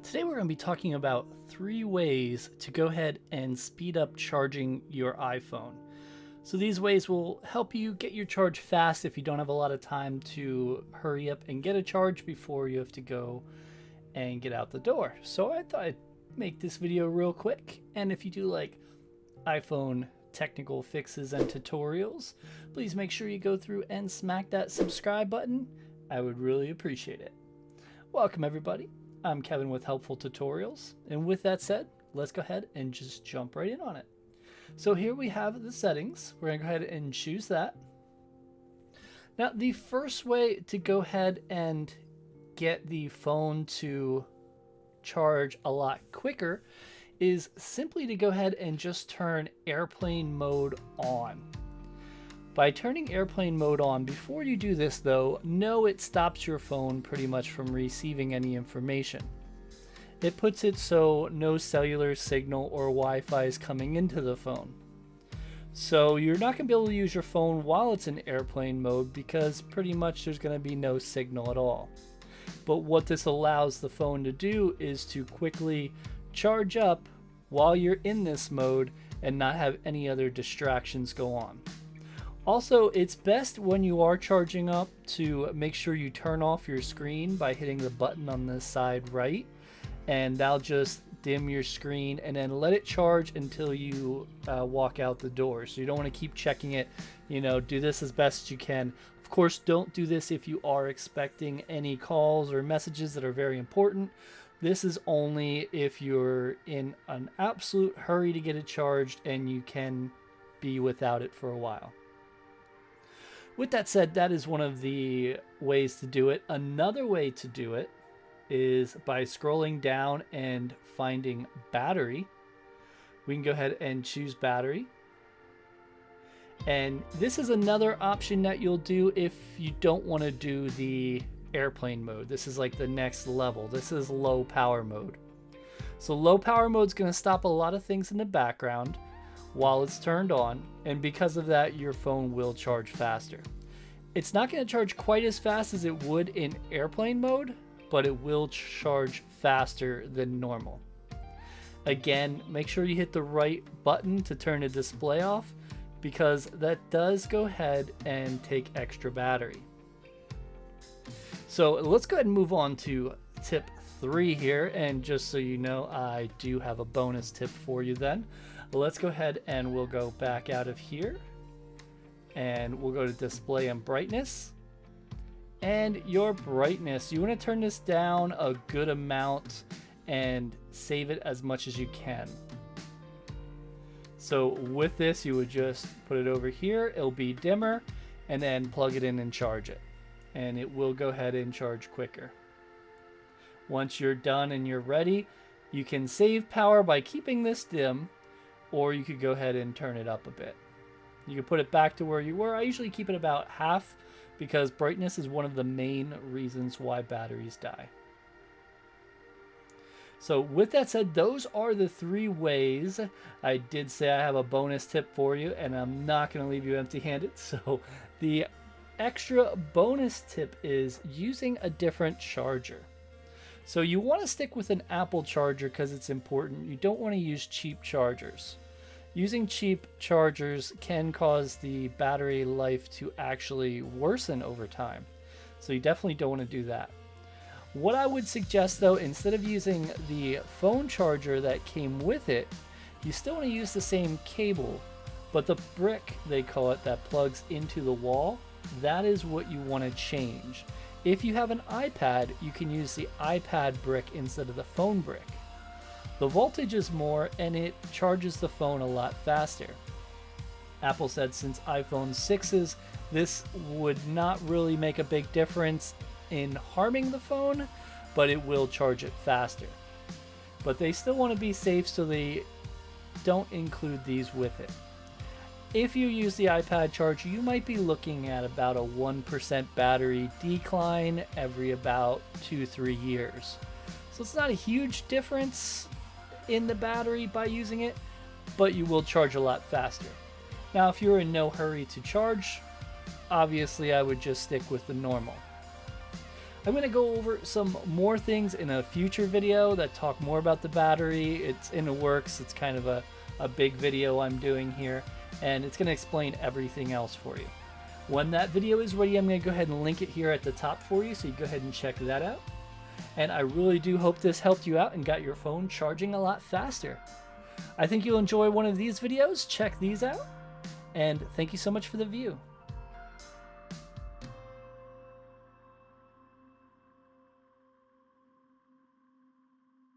Today we're going to be talking about 3 ways to go ahead and speed up charging your iPhone. So these ways will help you get your charge fast if you don't have a lot of time to hurry up and get a charge before you have to go and get out the door. So I thought I'd make this video real quick, and if you do like iPhone technical fixes and tutorials, please make sure you go through and smack that subscribe button. I would really appreciate it. Welcome everybody. I'm Kevin with Helpful Tutorials, and with that said, let's go ahead and just jump right in on it. So here we have the settings. We're going to go ahead and choose that. Now the first way to go ahead and get the phone to charge a lot quicker is simply to go ahead and just turn airplane mode on. By turning airplane mode on, before you do this though, know it stops your phone pretty much from receiving any information. It puts it so no cellular signal or Wi-Fi is coming into the phone. So you're not going to be able to use your phone while it's in airplane mode because pretty much there's going to be no signal at all. But what this allows the phone to do is to quickly charge up while you're in this mode and not have any other distractions go on. Also, it's best when you are charging up to make sure you turn off your screen by hitting the button on the side right, and that'll just dim your screen, and then let it charge until you walk out the door. So you don't want to keep checking it. Do this as best as you can. Of course, don't do this if you are expecting any calls or messages that are very important. This is only if you're in an absolute hurry to get it charged and you can be without it for a while. With that said, that is one of the ways to do it. Another way to do it is by scrolling down and finding battery. We can go ahead and choose battery. And this is another option that you'll do if you don't want to do the airplane mode. This is like the next level. This is low power mode. So low power mode is going to stop a lot of things in the background while it's turned on, and because of that your phone will charge faster. It's not going to charge quite as fast as it would in airplane mode, but it will charge faster than normal. Again, make sure you hit the right button to turn the display off, because that does go ahead and take extra battery. So let's go ahead and move on to tip 3 here, and just so you know, I do have a bonus tip for you then. Let's go ahead and we'll go back out of here and we'll go to display and brightness. And your brightness, you want to turn this down a good amount and save it as much as you can. So with this, you would just put it over here, it'll be dimmer, and then plug it in and charge it. And it will go ahead and charge quicker. Once you're done and you're ready, you can save power by keeping this dim, or you could go ahead and turn it up a bit. You can put it back to where you were. I usually keep it about half because brightness is one of the main reasons why batteries die. So with that said, those are the 3 ways. I did say I have a bonus tip for you, and I'm not going to leave you empty-handed. So the extra bonus tip is using a different charger. So you want to stick with an Apple charger because it's important. You don't want to use cheap chargers. Using cheap chargers can cause the battery life to actually worsen over time. So you definitely don't want to do that. What I would suggest though, instead of using the phone charger that came with it, you still want to use the same cable, but the brick, they call it, that plugs into the wall, that is what you want to change. If you have an iPad, you can use the iPad brick instead of the phone brick. The voltage is more and it charges the phone a lot faster. Apple said since iPhone 6s, this would not really make a big difference in harming the phone, but it will charge it faster. But they still want to be safe, so they don't include these with it. If you use the iPad charger, you might be looking at about a 1% battery decline every about 2-3 years. So it's not a huge difference in the battery by using it, but you will charge a lot faster. Now, if you're in no hurry to charge, obviously I would just stick with the normal. I'm going to go over some more things in a future video that talk more about the battery. It's in the works. It's kind of a big video I'm doing here, and it's going to explain everything else for you. When that video is ready, I'm going to go ahead and link it here at the top for you, so you go ahead and check that out. And I really do hope this helped you out and got your phone charging a lot faster. I think you'll enjoy one of these videos. Check these out. And thank you so much for the view.